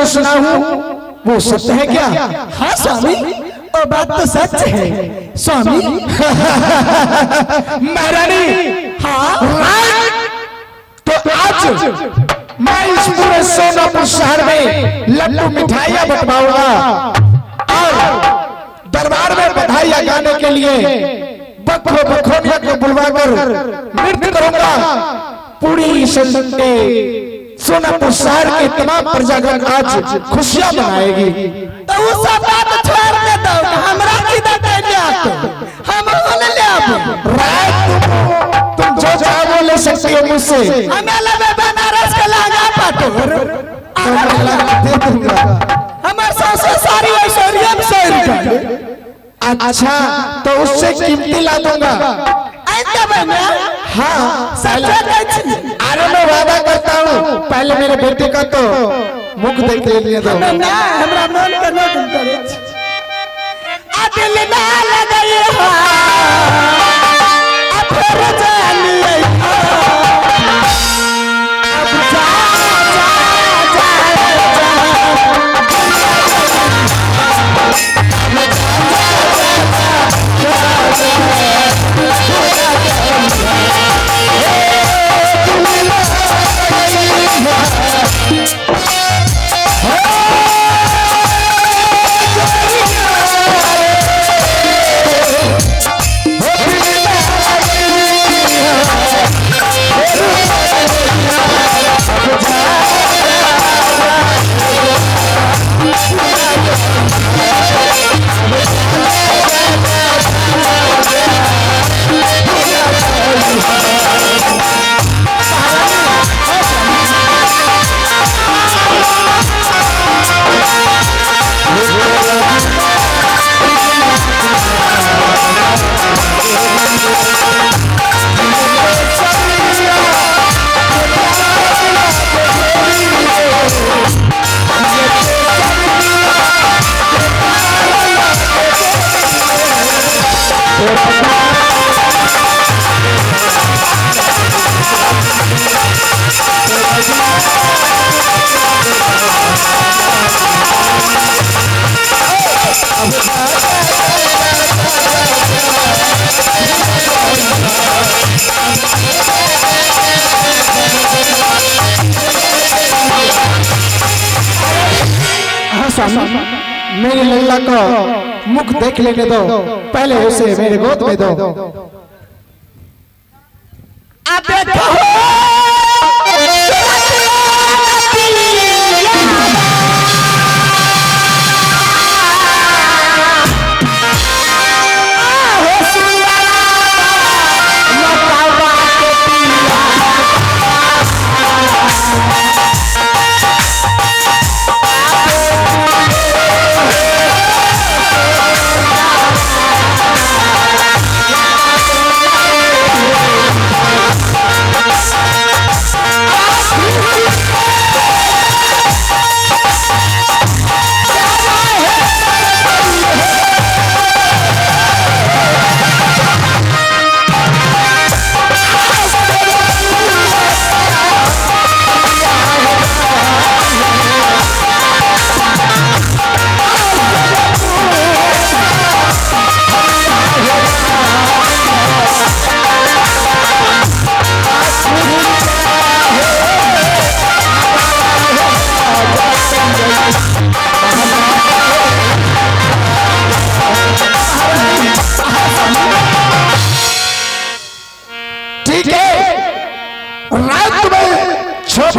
जो सुना हूँ वो सत्य है क्या? हाँ स्वामी, वो बात तो सच है स्वामी। महारानी, हाँ तो आज मैं इस पूरे सोनापुर शहर में लड्डू मिठाइयाँ बंटवाऊंगा और दरबार में बधाइयाँ गाने के लिए बखोनिया को बुलवाकर नृत्य करूंगा। पूरी सोनापुर शहर के तमाम प्रजागण आज खुशियाँ मनाएगी। तो वो सब बात छोड़ के दो, हमरा किधर ले आते, हम बोले ले आते। तुम जो चाहो ले सकती हो मुझसे। हमें लगे बनारस का लगा पाटो, दे दूंगा। हमारे सासू सारी ऐश्वर्या में सही। अच्छा, तो उससे कीमती ला दूंगा। हाँ, अरे मैं वादा करता हूँ, पहले मेरे बेटे का तो मुख देख लेने दो। हमरा मन का न करे, दिल ना लगे मेरी लैला को मुख देख लेने दो, पहले उसे मेरे गोद में दो।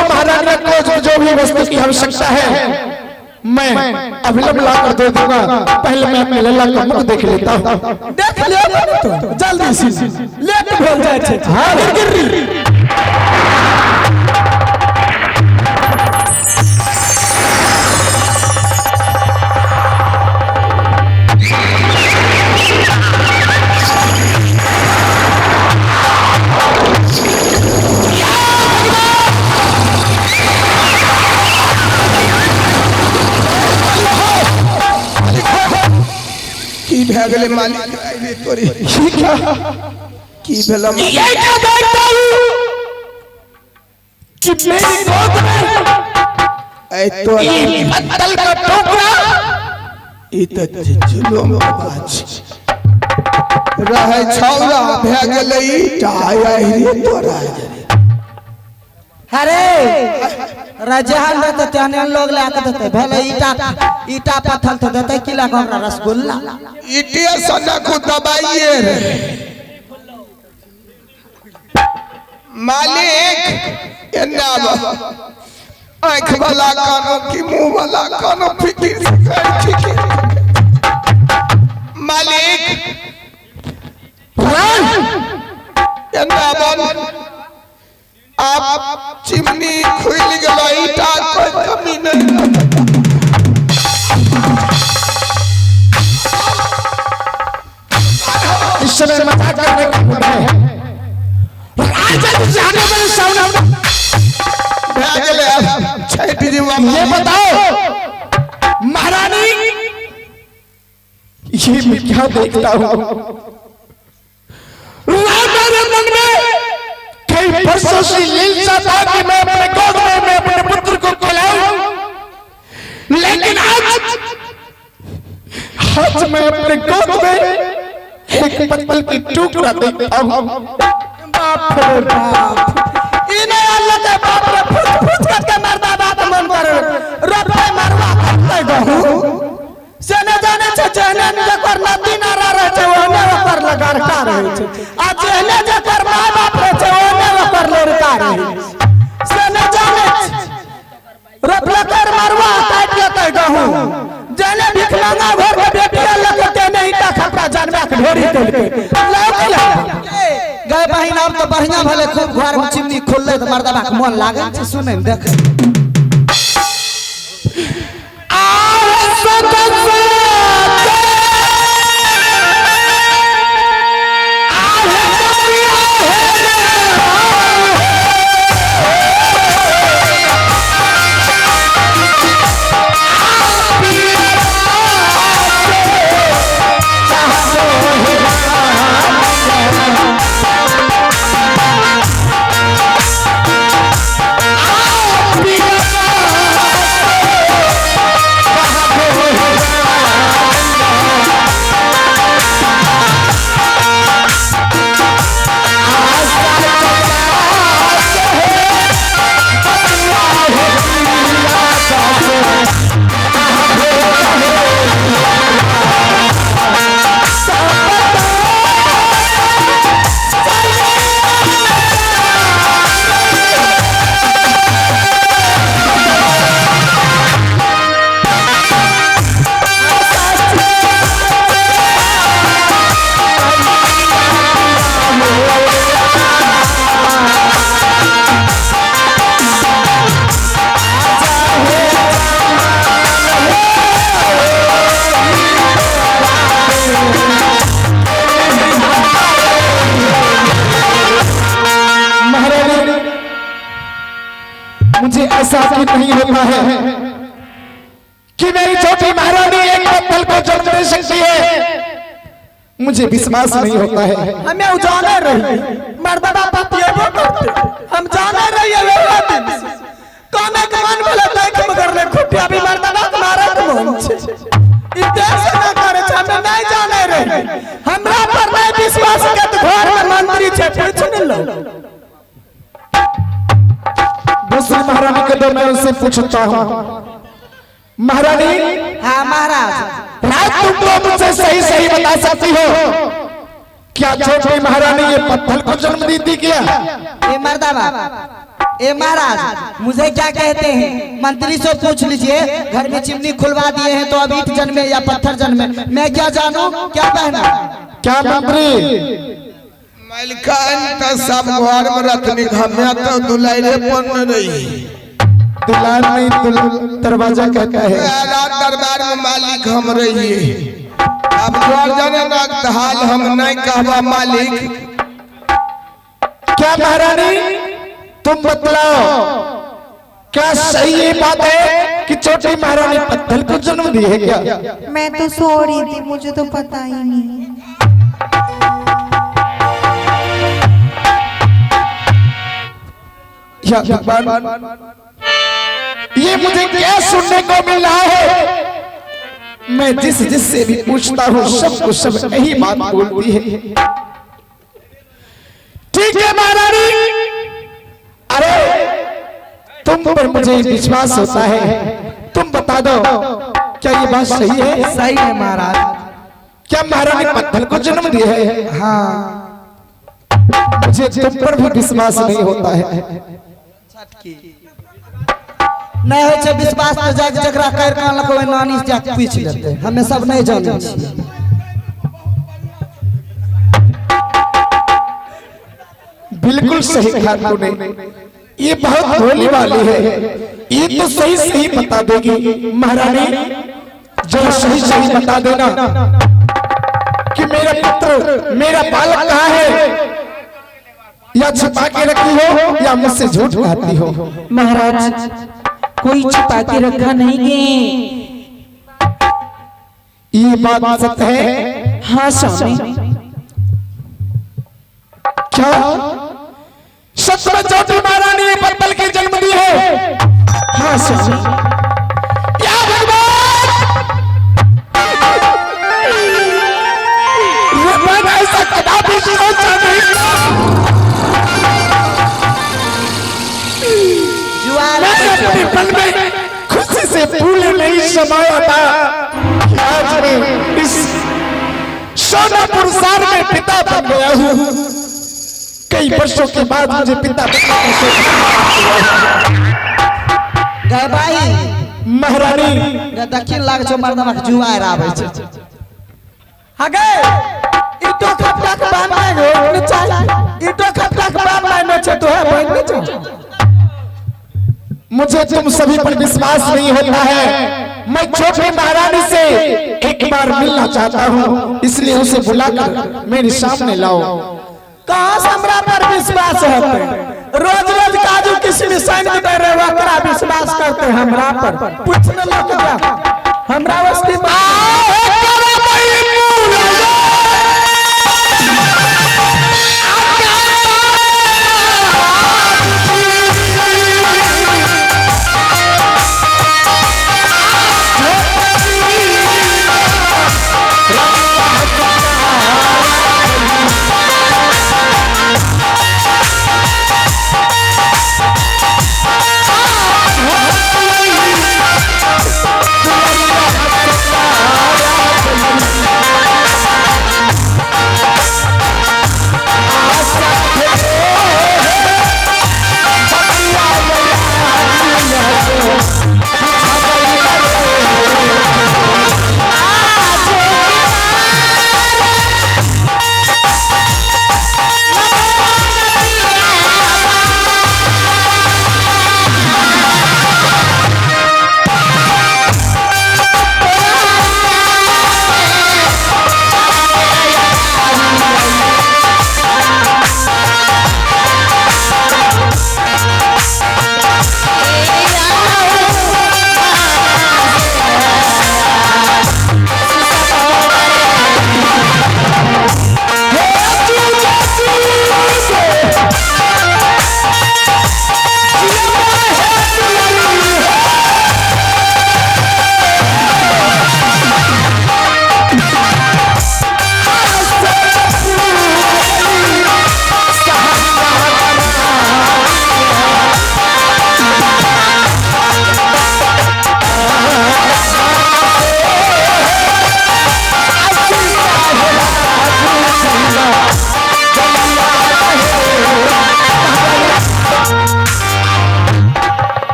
महाराजा को जो भी वस्तु की आवश्यकता है मैं अविलंब ला कर दे दूंगा। पहले मैं अपने लल्ला का मुख देख लेता हूँ। देख ले जल्दी से लेट हो जाए। हाँ भगले मालिक आइले तोरी क्या की भेला ये क्या देखता हूं कि मेरी गोद में ऐ तो ये पत्थर का टुकड़ा ई त जुलुम बाज रहे छौरा भे गेलै ईटा आइरे तोरा अरे रजहन देते त्याने लोग लाके देते भले ईटा पत्थर तो देते कि लाग हमरा रसगुल्ला ईटिया सना को दबाइए रे मालिक एनाब आँख वाला कानो की मुंह वाला कानो फिकिर से कर फिकिर मालिक एनाब आप चिमनी खुल गलो ईटा कोई कमी नहीं इस समय मजाक करने का मूड है जाने वाले साउंड छठ जी ये बताओ महारानी ये मैं क्या देखता हूँ मेरे मन में कई वर्षों से लीला था कि मैं अपने गोद में मैं अपने पुत्र को खिलाऊं लेकिन आज मैं अपने गोद में एक पत्थर की टुकड़ा देखता हूँ बाप रे बाप इने अल्लाह के बाप रे फुट करके मरदा बात मन कर रबे मरवा करते गहू सेने जाने छे जेने जकर नदी नारा रहे छे ओने ओकर लगा रखा रहे छे आ जेने जकर माय बाप रहे छे ओने ओकर लड़का रहे सेने जाने रबले कर मरवा काट लेते गहू जेने भिखमंगा घर के बेटिया लगे के नहीं ता खपरा जानवा के ढोरी के गए बहिन अब तो बढ़िया भले खूब घर में चिमनी खोल ले तो मर्दबा के मन लागे छे सुने देख मुझे ऐसा भी नहीं होता है कि मेरी छोटी महारानी एक पत्थर को जन्म दे सकती है मुझे विश्वास नहीं होता है हमें उजाने रही मर्दबा पतिएबो करते हम जाने रही है वेला दिन कोने के मन भले देख मगर ले खुटिया भी मर्दबा मारे के मन छे इते से न करे छे हमें नहीं जाने रही हमरा पर नहीं विश्वास के तो घर में मंत्री छे पूछ न लो दूसरी महारानी के दो मैं उनसे पूछता हूँ महारानी हां महाराज रात तुम तो मुझसे सही सही बता सकती हो क्या छोटी महारानी ये पत्थर को जन्म दी थी क्या ए मर्दबा ए महाराज मुझे क्या कहते हैं मंत्री से पूछ लीजिए घर में चिमनी खुलवा दिए हैं तो अब ईंट जन्मे या पत्थर जन्मे मैं क्या जानूं क्या कहना क्या मंत्री मलकान त सब घर में रखनी हमें तो दुलाइरे पन रही दुलार नहीं दरवाजा कहता है दरबार में मालिक हम रहिए अब घर जाने ना हाल हम नहीं कहबा मालिक क्या महारानी तुम बतलाओ क्या सही ये बात है कि छोटी महारानी पत्थर को जन्म दी है क्या मैं तो सो रही थी मुझे तो पता ही नहीं या भगवान ये मुझे क्या सुनने को मिल रहा है? मैं जिससे भी पूछता हूँ सबको सब यही बात बोलती है। ठीक है महारानी, अरे तुम पर मुझे विश्वास होता है, तुम बता दो क्या ये बात सही है? सही है महाराज। क्या महारानी पत्थर को जन्म दिया है? हाँ, मुझे तुम पर भी विश्वास नहीं होता है। नहीं हो छे विश्वास तो जाके जकरा कर कान लखो नानी से जाके पूछ लेते, हमें सब नहीं जाने छी। बिल्कुल सही कहा तूने, ये बहुत भोली वाली है, ये तो सही सही बता देगी। महारानी जो सही सही बता देना कि मेरा पुत्र मेरा बालक कहाँ है, या छिपा के रखी हो या मुझसे झूठ कहती हो। महाराज कोई छिपा के रखा नहीं है, ये बात सत्य है? हाँ स्वामी। क्या सच में ज्योति महारानी ने पत्तल के जन्म दी है? हाँ स्वामी। या भगवान, ऐसा कदापि सोचा नहीं। अपने पल में खुशी से फूल नहीं समाया था कि आज मैं इस सोनापुर शहर में पिता बन गया हूँ। कई वर्षों के बाद मुझे पिता गए भाई महारानी दक्षिण लाग छो मर्दमा के जुआर आबै छै। हगे इटो खपटक बांधै गो नीचा, इटो खपटक बांधै न छै तो है बन नीचा। मुझे तुम सभी पर विश्वास नहीं होता है। मैं छोटी महारानी से एक बार मिलना चाहता हूँ, इसलिए उसे बुलाकर मेरे सामने लाओ। कहाँ से हमरा पर विश्वास होते? रोज रोज काजू किशमिश सान के दे रहे वकरा विश्वास करते हमरा पर। पूछने लग जा हमरा वस्ती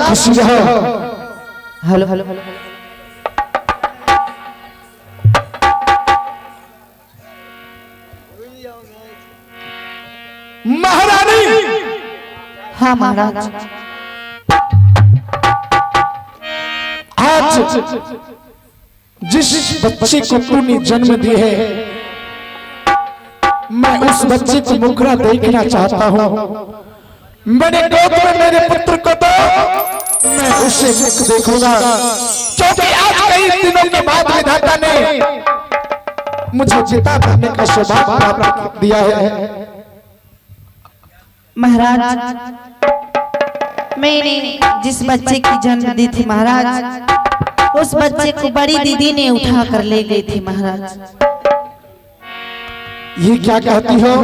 खुशी रहो। हेलो हेलो हेलो महारानी। हाँ महाराज। आज जिस बच्चे को तूने जन्म दी है, मैं उस बच्चे को मुखरा देखना चाहता हूँ। मेरे गोद में मेरे पुत्र को तो मैं उसे मुख देखूंगा, क्योंकि आज कई दिनों के बाद विधाता ने मुझे पिता बनने का सौभाग्य प्राप्त दिया है। महाराज मैंने जिस बच्चे की जन्म दी थी महाराज, उस बच्चे को बड़ी दीदी ने उठा कर ले गई थी महाराज। ये क्या कहती हो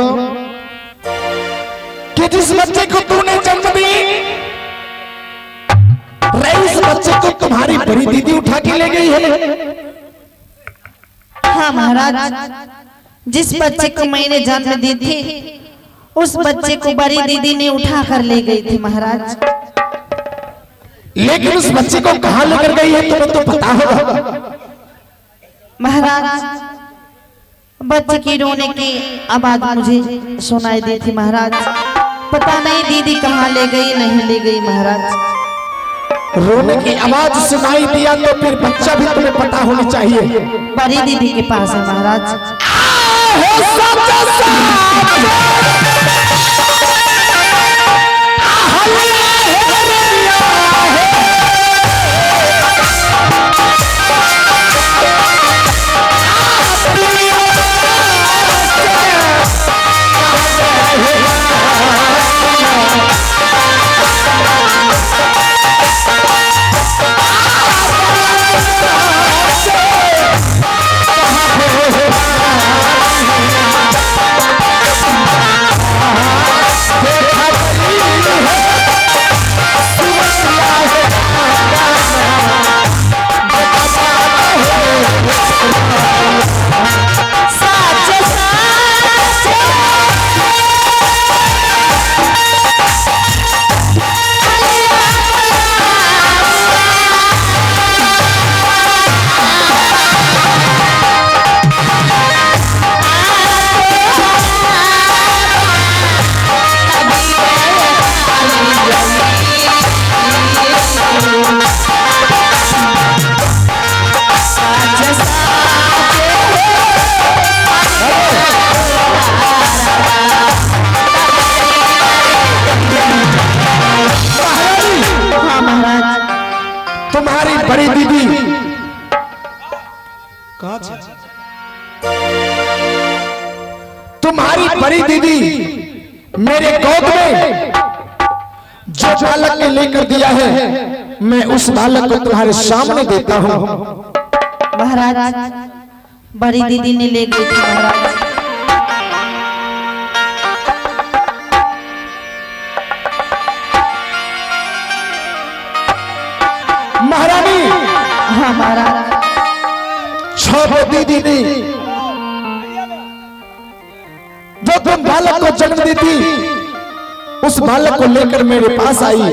कि जिस बच्चे को तूने जन्म दी, उस बच्चे को तुम्हारी बड़ी दीदी उठा के ले गई है? हाँ महाराज, जिस बच्चे को मैंने जन्म दी थी, उस बच्चे को बड़ी दीदी ने उठा कर ले गई थी महाराज। लेकिन उस बच्चे को कहां लेकर गई है तुम्हें तो पता होगा। महाराज, बच्चे की रोने की आवाज मुझे सुनाई दी थी महाराज। पता नहीं दीदी कहाँ ले गई, नहीं ले गई महाराज। रोने की आवाज सुनाई दिया तो फिर बच्चा भी तुम्हें पता होना चाहिए। बड़ी दीदी के पास है महाराज। तुम्हारी बड़ी दीदी तुम्हारी बड़ी दीदी मेरे गोद में जो बालक ने लेकर दिया है, मैं उस बालक को तुम्हारे सामने देता हूँ। महाराज, बड़ी दीदी ने ले गई थी महाराज। महारानी, हाँ महाराज, छोटी दीदी ने जो तुम बालक को जन्म दी थी, उस बालक को लेकर मेरे पास आई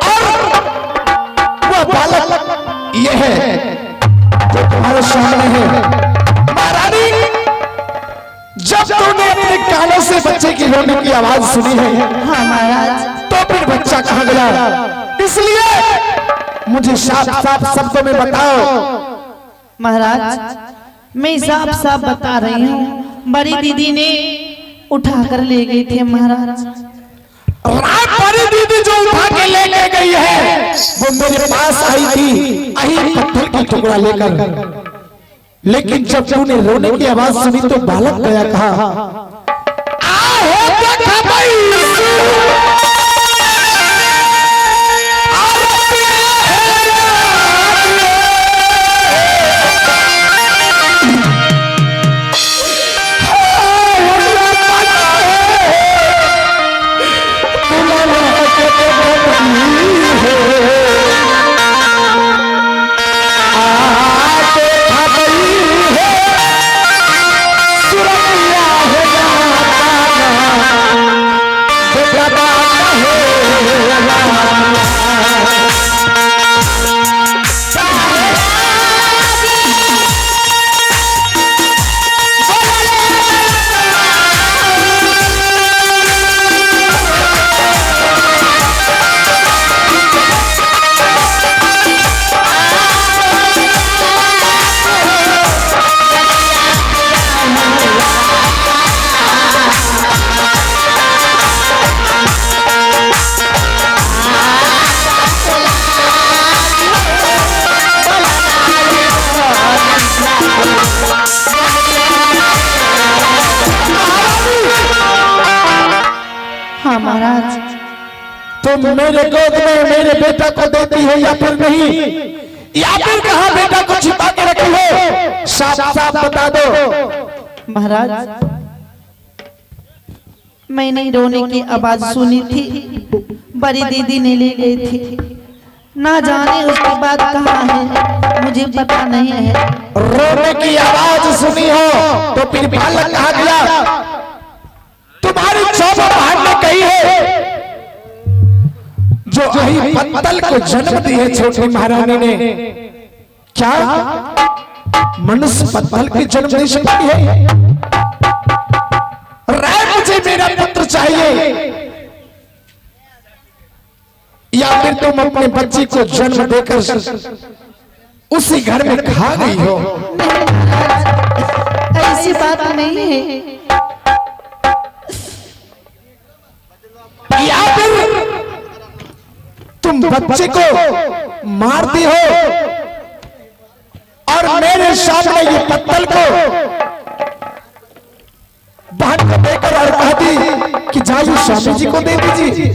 और वह बालक यह है जो तुम्हारे सामने है। महारानी, जब तूने अपने कानों से बच्चे की रोने की आवाज सुनी है, हाँ महाराज, तो फिर बच्चा कहाँ गया? इसलिए मुझे साफ साफ शब्दों में बताओ। महाराज, मैं साफ साफ बता रही हूँ, बड़ी दीदी ने उठा कर ले गई थी महाराज। बड़ी दीदी जो उठा के ले गई है, वो मेरे पास आई थी अही पत्थर का टुकड़ा लेकर। लेकिन जब तूने रोने की आवाज सुनी तो बालक गया कहा? देखा तुम मेरे गोद में मेरे बेटा को देती हो या फिर नहीं, या फिर कहा बेटा को छिपा के रखी हो? साफ साफ बता दो। महाराज, मैंने रोने की आवाज सुनी थी, बड़ी दीदी ने ले गई थी, ना जाने उसके बाद कहाँ है, मुझे पता नहीं है। रोने की आवाज सुनी हो तो फिर बालक कहा गया? तुम्हारी चौबा बहन ने कही है जो अही पत्तल को जन्म दी है छोटी महारानी ने। क्या मनुष्य पत्तल की जन्म दे सकती है? राय, मुझे मेरा पुत्र चाहिए, या फिर तुम अपने बच्ची को जन्म देकर उसी घर में खा गई हो? ऐसी बात नहीं है। या फिर तुम बच्चे को मारती हो और मेरे सामने ये पत्तल को बहन को देकर और कहती कि जाइए स्वामी जी को दे दीजिए।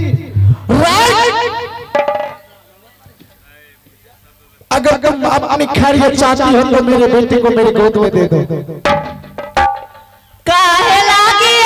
अगर तुम अपनी खैरियत चाहती हो तो मेरे बेटे को मेरे गोद में दे दो। काहे लागी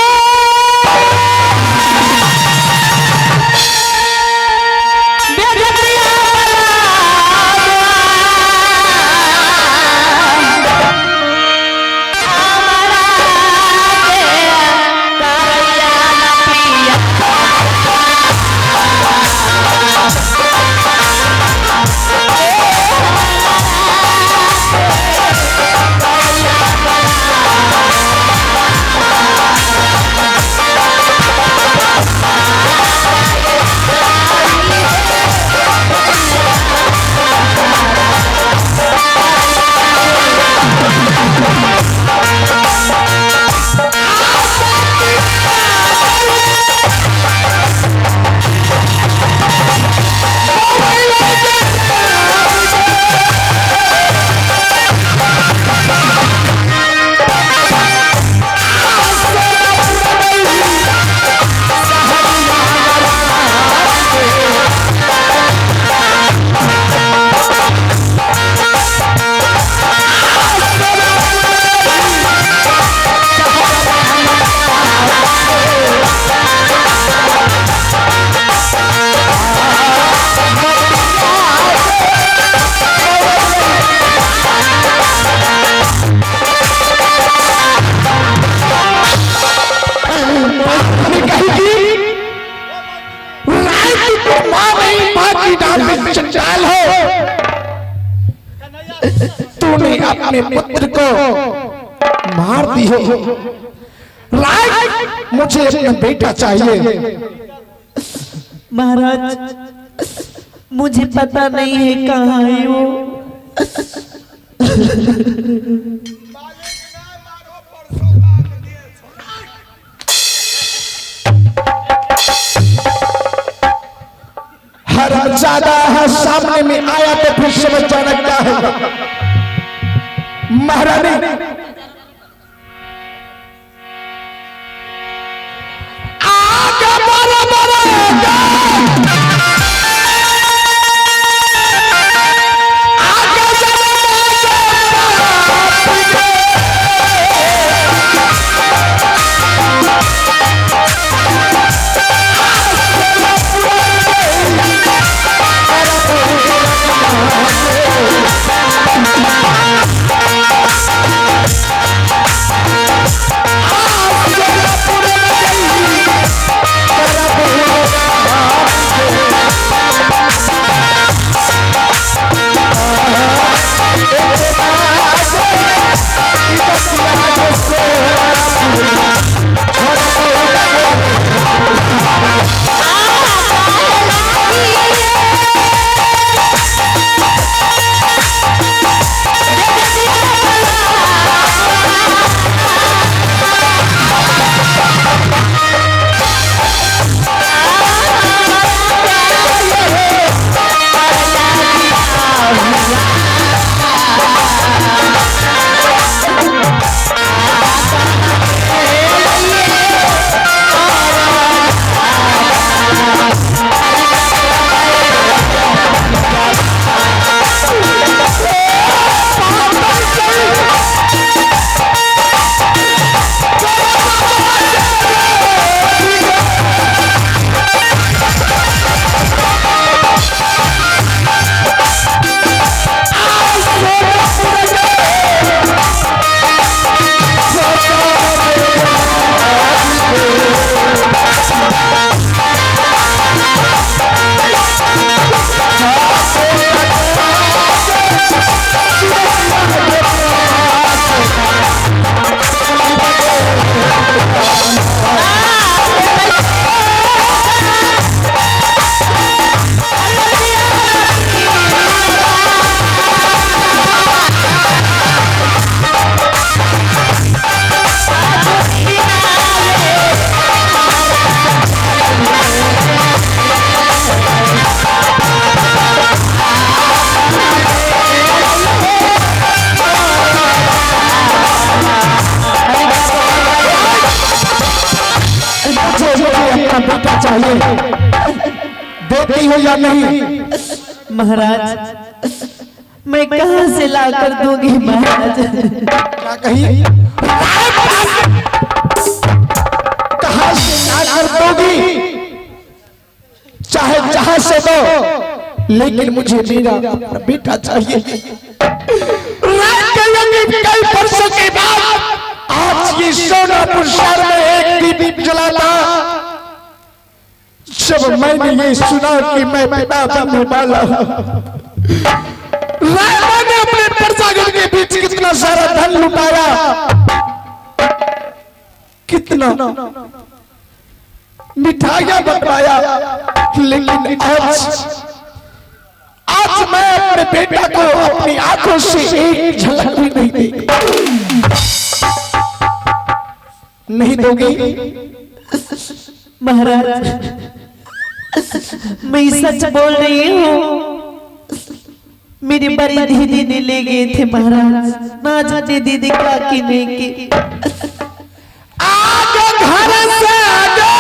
चंडाल हो? तूने अपने पुत्र को मार दी हो। राय, मुझे अपना बेटा चाहिए। महाराज, मुझे पता नहीं है कहाँ है वो। हर ज्यादा है सामने में आया तो फिर समझ जाना क्या है। महारानी, आगे बोलो बोलो। चाहिए, देती हो या नहीं? महाराज मैं कहाँ से ला कर दूंगी महाराज? क्या कही? कहाँ से ला कर दोगी? चाहे जहां से दो, लेकिन मुझे मेरा अपना बेटा चाहिए। कई वर्षों के बाद आज ये सोनापुर शहर में एक दीप जलाता, जब मैंने ये सुना कि मैं पिता बनने वाला हूं, मैंने अपने प्रजागण के बीच कितना सारा धन लुटाया, कितना मिठाइयां बंटवाया, लेकिन आज मैं अपने बेटा को अपनी आंखों से एक झलक भी नहीं देगी। नहीं दोगी? महाराज मैं सच बोल रही हूँ, मेरी बड़ी दीदी ने ले गए थे महाराज, ना जाने दीदी क्या किने की। आगे घर से आगे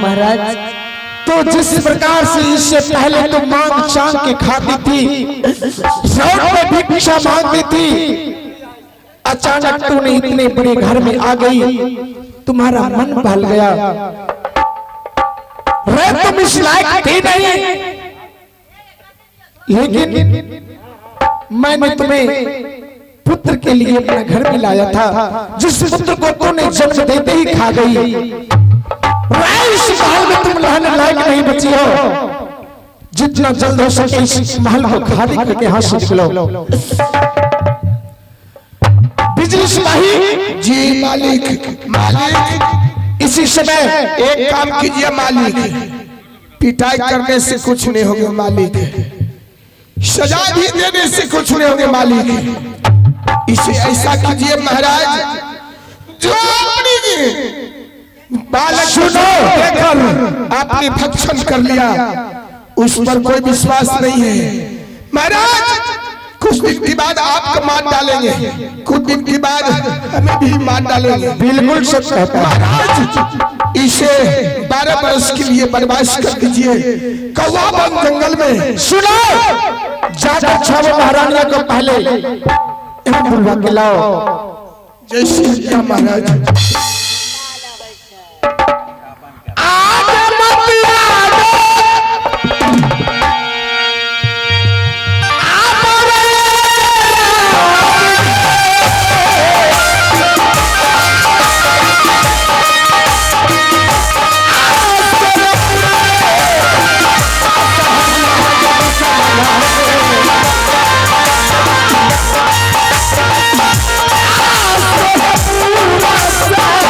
महाराज तो जिस प्रकार से इससे पहले तो मांग चांग के खाती थी, रोड पे भिक्षा मांगती थी, अचानक तूने इतने बड़े घर में आ गई, तुम्हारा मन बहल गया। रे तुम इस लायक थी नहीं, लेकिन मैंने तुम्हें पुत्र के लिए अपना घर में लाया था, जिस पुत्र को तूने जन्म देते ही खा गई। इस महल में तुम रहने लायक नहीं बची हो, जितना जल्द हो सके इस महल को खाली करके हाथ से निकलो। बिजली सिपाही जी मालिक। मालिक इसी समय एक काम कीजिए मालिक, पिटाई करने से कुछ नहीं होगा मालिक, सजा भी देने से कुछ नहीं होगा मालिक। इसे ऐसा कीजिए महाराज, जो अपनी बालक सुनो देखकर आपने भक्षण कर लिया, उस पर कोई विश्वास नहीं है महाराज। कुछ दिन के बाद आपको मार डालेंगे, कुछ दिन के बाद हमें भी मार डालेंगे। बिल्कुल सच कहता है महाराज, इसे 12 वर्ष के लिए बर्बाद कर दीजिए कौवा बन जंगल में। सुनो, जाकर छावो महारानिया को पहले यहाँ बुलवा के लाओ। जय श्री राम महाराज। पूरा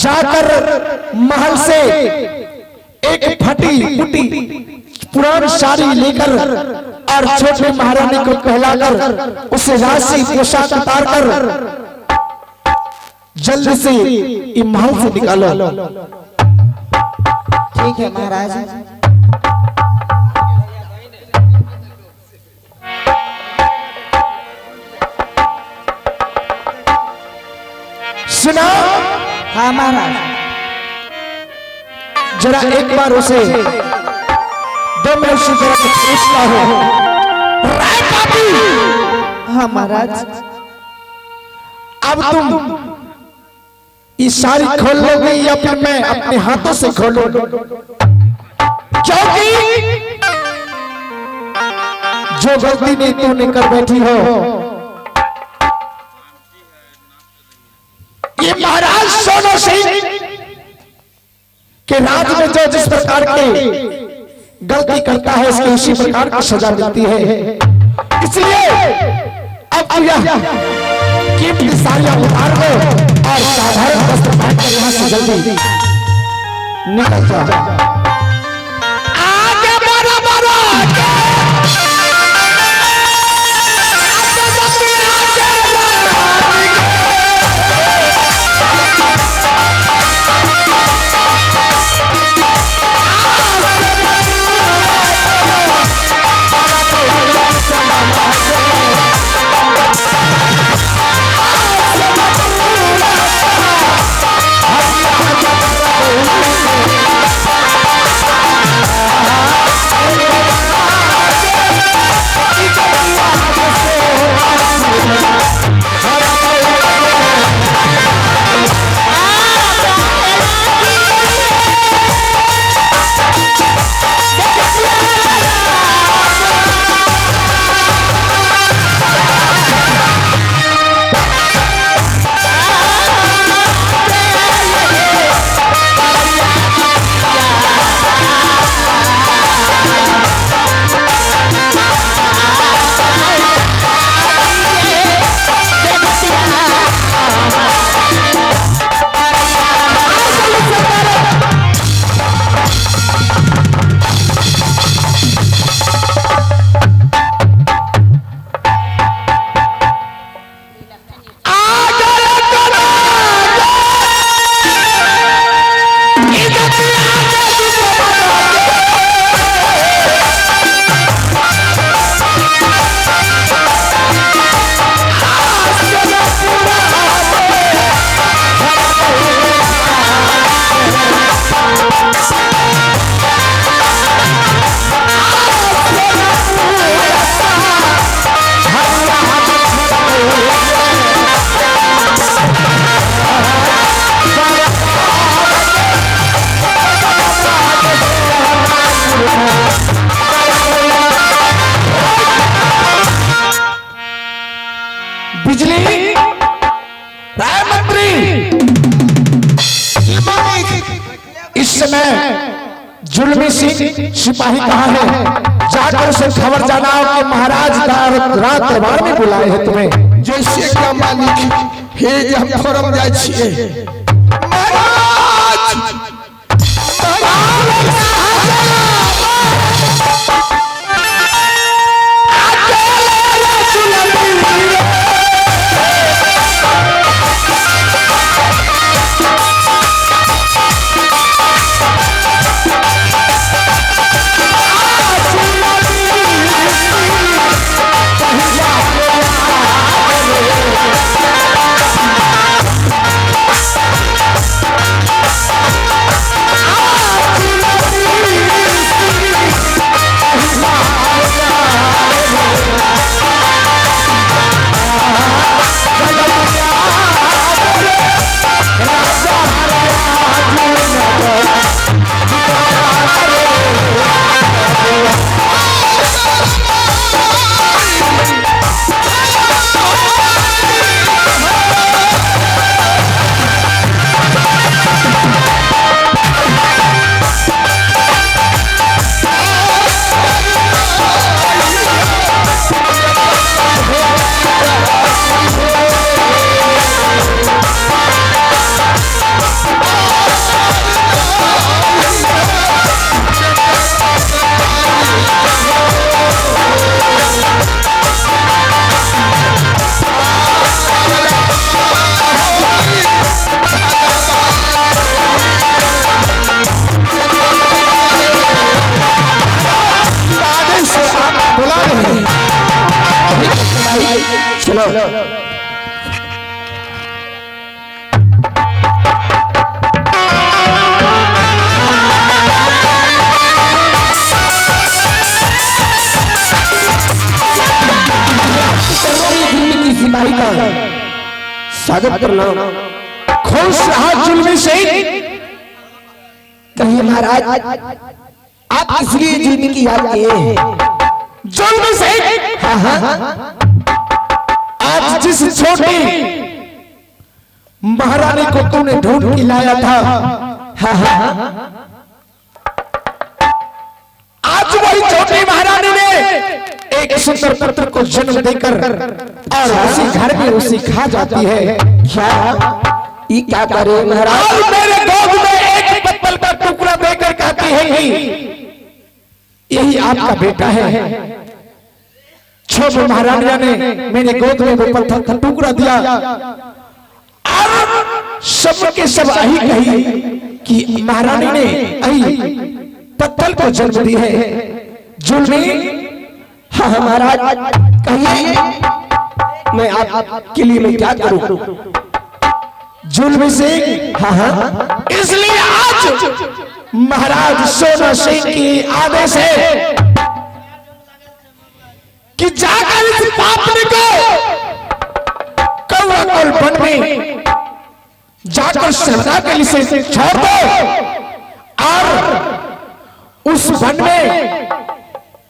जाकर महल से एक फटी फूटी पुरानी साड़ी लेकर और छोटे महारानी को कहलाकर उसे राशि पोशाक उतारकर जल्दी से इस महल से निकालो। ठीक है महाराज। सुना? हाँ महाराज। जरा एक बार उसे दो मिनट से जरा पूछना हो। राय पापी! हाँ महाराज। अब तुम ये साड़ी खोल लोगे या फिर मैं अपने हाथों से खोलूं? क्योंकि जो गलती नहीं तूने कर बैठी हो, ये महाराज सोनो सिंह के राज में जो जिस प्रकार के गलती करता है उसकी उसी प्रकार की सजा मिलती है। इसलिए अब यह कीमती साड़ियां उतार दो और साधारण वस्त्र पहनकर यहाँ से जल्दी निकल जाओ। आगे बढ़ो, बढ़ो, आगे। जुल्मी सिंह सिपाही कहाँ है? जाकर उसे खबर जाना कि महाराज रात दरबार में बुलाए हैं तुम्हें। जैसे क्या मालिक हे हम फरम जाय छिए महाराज सुनो। सिपाही का स्वागत प्रणाम। खुश रहा जुल्मी से। कहिए महाराज, आप किस लिए जुल्मी की याद किए? जुल्म से। हाँ हाँ, आज जिस छोटी महारानी को तूने ढूंढ के लाया था, हाँ हाँ, आज वही छोटी महारानी ने एक सुंदर पुत्र को जन्म देकर और उसी घर में उसी खा जाती है। क्या ये क्या करे महाराज? और मेरे गोद में एक पत्तल का टुकड़ा देकर कहती है कि यही आपका बेटा है। छोटी महारानिया ने मेरे गोद में वो पत्थर का टुकड़ा दिया और सब के सब यही कही कि महारानी ने यही पत्थर को जन्म दी है। जुल्मी। हाँ महाराज, कहिए मैं आपके लिए मैं क्या करूं? जुल्मी सिंह। हाँ हाँ, इसलिए आज महाराज सोना सिंह की आदेश है कि जाकर इस पापनी को कौवा कोल वन में जाकर सदा के लिए से छोड़ दो और उस वन में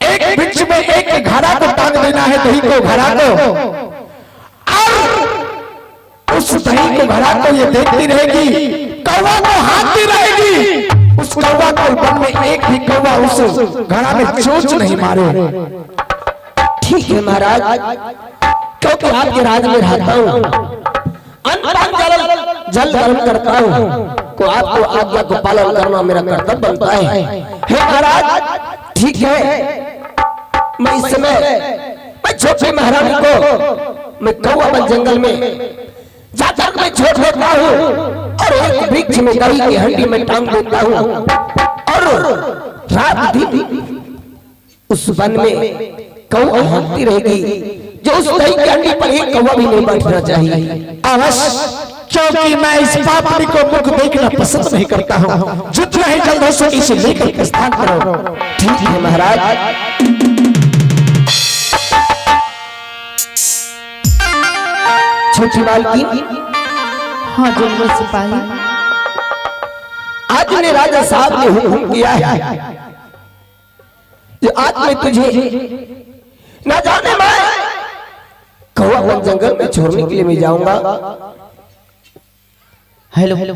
एक वृक्ष में एक घड़ा को टांग देना है, दही को घड़ा को, और उस दही को घड़ा को ये देखती रहेगी, कौवा को हाँकती रहेगी। उस कौवा को वन में एक भी कौवा उस घड़ा में चोंच नहीं मारे। ठीक है महाराज, क्योंकि आपके राज में रहता हूँ, जल गर्म करता हूँ, तो आपको आज्ञा को पालन करना मेरा कर्तव्य बनता है। हे महाराज, ठीक है, मैं इस समय मैं छोटी महारानी को मैं कौवा जंगल में जाकर मैं छोड़ देता हूँ और एक वृक्ष में दही की हंडी में टांग देता हूँ और रात दिन उस वन में कौवा हाँकती रहेगी, जो उस दही की हंडी पर एक कौवा भी नहीं बैठना चाहिए। अवश्य, क्योंकि मैं इस पापनी को मुख देखना पसंद नहीं करता हूँ। जितना ही जल्द हो सके इसे लेकर प्रस्थान करो। ठीक है महाराज। छोटी मालकिन, हाँ जुल्मी सिपाही। आज ने राजा साहब ने हुक्म किया है कि आज मैं तुझे न जाने मैं कौवा जंगल में छोड़ने के लिए मैं जाऊंगा। हेलो हेलो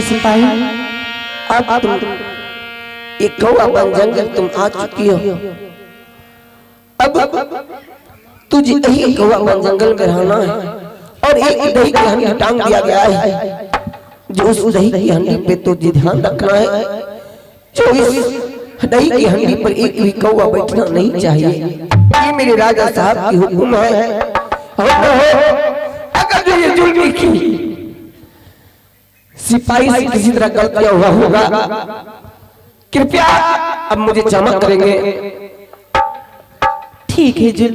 सिपाही अब तुम एक कौवा बन जंगल तुम आ चुकी हो। अब तुझे यही कौवा बन जंगल में रहना है और एक दही की हंडी टांग दिया गया है, जो उस दही की हंडी पे तुझे ध्यान रखना है। जो इस दही की हंडी पर एक भी कौवा बैठना नहीं चाहिए। ये मेरे राजा साहब की हुक्म है। अगर जो ये जुल्मी की सिपाही से किसी तरह गलतियां हुआ होगा, कृपया अब मुझे क्षमा करेंगे। ठीक है जुल।